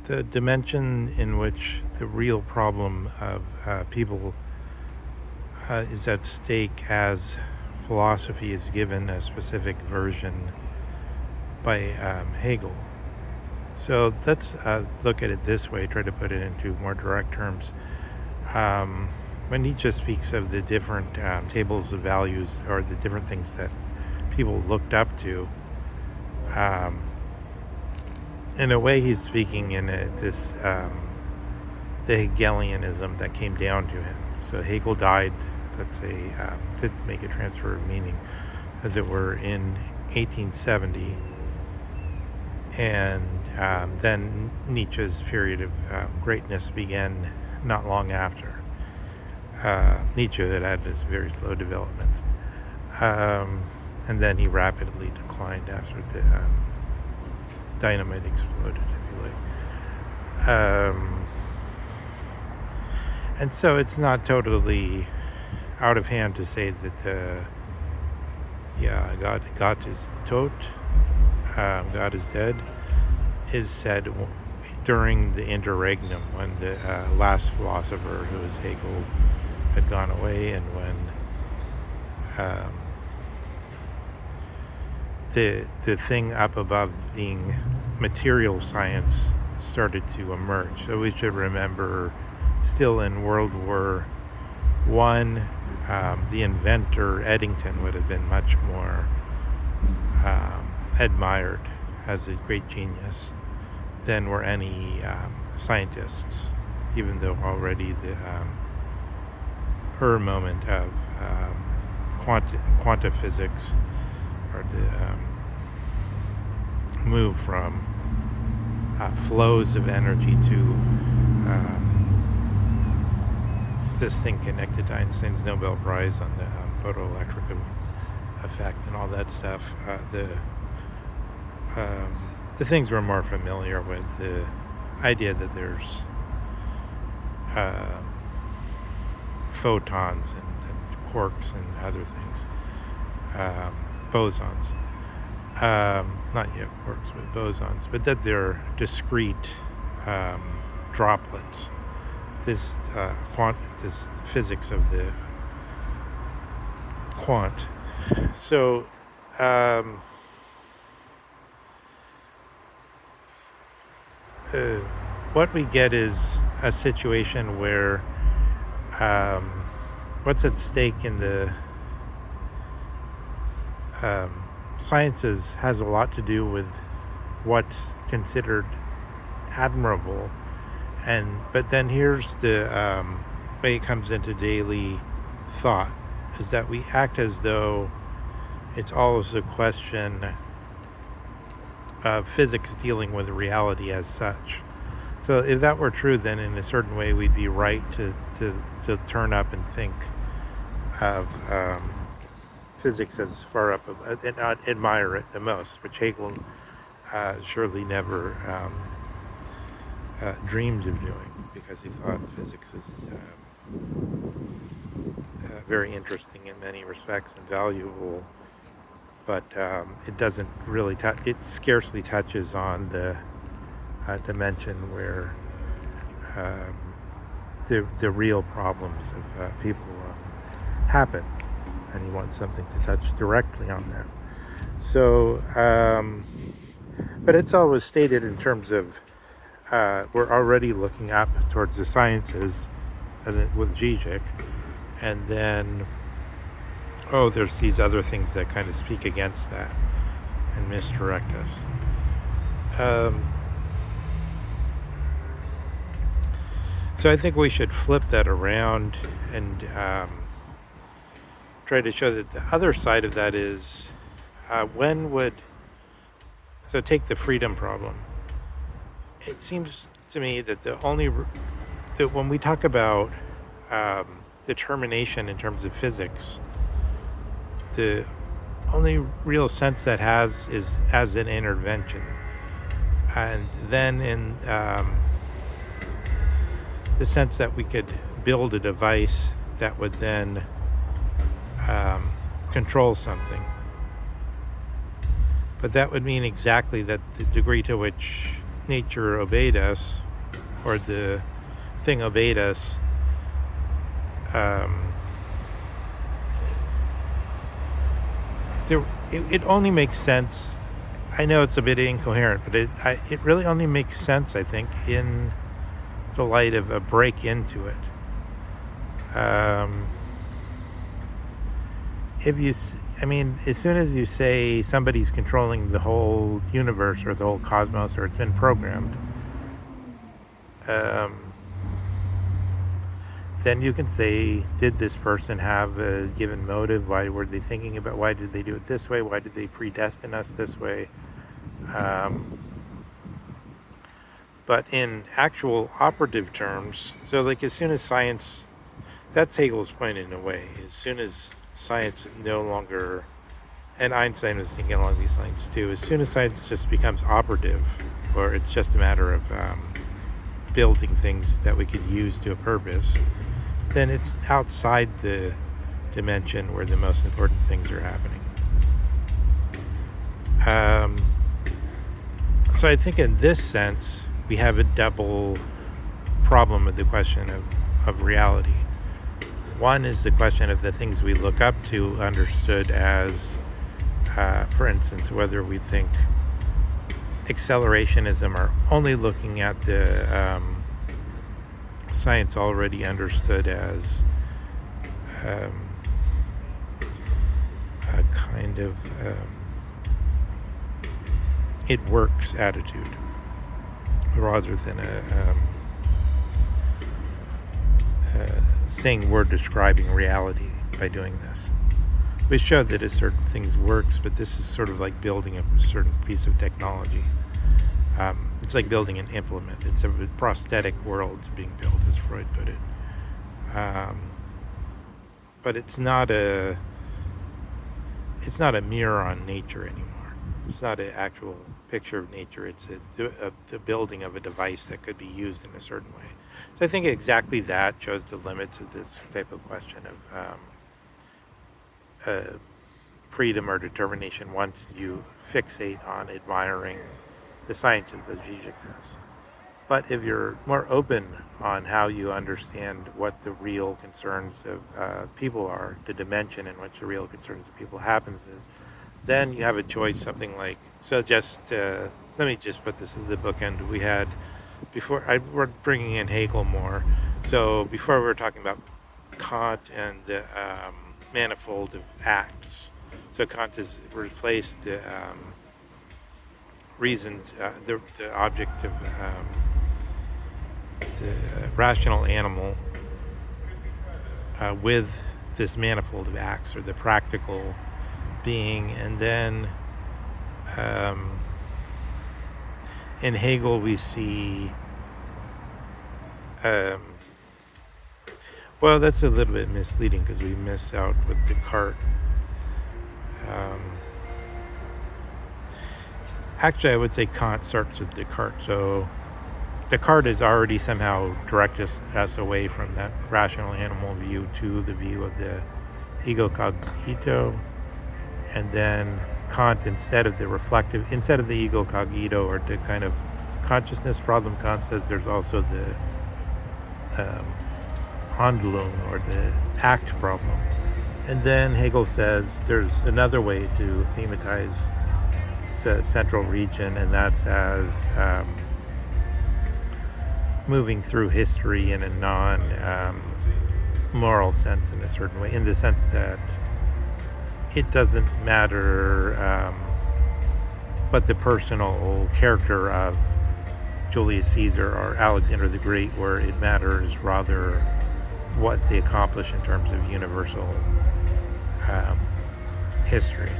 the dimension in which the real problem of people is at stake as philosophy is given a specific version by Hegel. So let's look at it this way, try to put it into more direct terms. When Nietzsche speaks of the different tables of values or the different things that people looked up to, in a way he's speaking in the Hegelianism that came down to him. So Hegel died, let's say, to make a transfer of meaning, as it were, in 1870. And then Nietzsche's period of greatness began not long after. Nietzsche had this very slow development. And then he rapidly declined after the dynamite exploded, if you like. And so it's not totally out of hand to say that, God is tot, God is dead, is said during the interregnum, when the last philosopher, who was Hegel, had gone away, and when the thing up above being material science started to emerge. So we should remember, still in World War I, the inventor Eddington would have been much more admired as a great genius than were any scientists, even though already the moment of quantum physics, or the move from flows of energy to this thing connected to Einstein's Nobel Prize on the photoelectric effect and all that stuff. The things we're more familiar with, the idea that there's photons and quarks and other things, bosons, not yet quarks, but bosons, but that they're discrete droplets. This this physics of the quant. So what we get is a situation where what's at stake in the sciences has a lot to do with what's considered admirable, but then here's the way it comes into daily thought, is that we act as though it's always a question of physics dealing with reality as such. So if that were true, then in a certain way we'd be right to turn up and think of physics as far up and not admire it the most, which Hegel surely never dreamed of doing, because he thought physics is very interesting in many respects and valuable, but it doesn't really it scarcely touches on the dimension where the real problems of people happen, and he wants something to touch directly on that. So, but it's always stated in terms of we're already looking up towards the sciences, as with Zizek, and then there's these other things that kind of speak against that and misdirect us. So I think we should flip that around and try to show that the other side of that is so take the freedom problem. It seems to me that that when we talk about determination in terms of physics, the only real sense that has is as an intervention, and then in the sense that we could build a device that would then control something. But that would mean exactly that the degree to which nature obeyed us, or the thing obeyed us, it only makes sense. I know it's a bit incoherent, but it really only makes sense, I think, in the light of a break into it. As soon as you say somebody's controlling the whole universe or the whole cosmos, or it's been programmed, then you can say, did this person have a given motive? Why were they thinking about, why did they do it this way? Why did they predestine us this way? But in actual operative terms, so like as soon as science, that's Hegel's point in a way, as soon as science no longer, and Einstein was thinking along these lines too, as soon as science just becomes operative, or it's just a matter of building things that we could use to a purpose, then it's outside the dimension where the most important things are happening. So I think in this sense, we have a double problem with the question of reality. One is the question of the things we look up to understood as, for instance, whether we think accelerationism or only looking at the science already understood as a kind of it works attitude, rather than saying we're describing reality by doing this. We showed that certain things works, but this is sort of like building a certain piece of technology. It's like building an implement. It's a prosthetic world being built, as Freud put it. But it's not a mirror on nature anymore. It's not an actual picture of nature. It's the building of a device that could be used in a certain way. So I think exactly that shows the limits of this type of question of freedom or determination once you fixate on admiring the sciences, as Zizek does. But if you're more open on how you understand what the real concerns of people are, the dimension in which the real concerns of people happens is, then you have a choice, something like, so just, let me just put this as the bookend. We had, we're bringing in Hegel more. So before we were talking about Kant and the manifold of acts. So Kant has replaced the reason, the object of the rational animal with this manifold of acts, or the practical being. And then in Hegel we see, well, that's a little bit misleading because we miss out with Descartes. Actually, I would say Kant starts with Descartes. So Descartes has already somehow directed us away from that rational animal view to the view of the ego cogito. And then Kant, instead of the ego cogito, or the kind of consciousness problem, Kant says there's also the Handlung, or the act problem. And then Hegel says there's another way to thematize the central region, and that's as moving through history in a non-moral sense, in a certain way, in the sense that it doesn't matter what the personal character of Julius Caesar or Alexander the Great were. It matters rather what they accomplish in terms of universal history.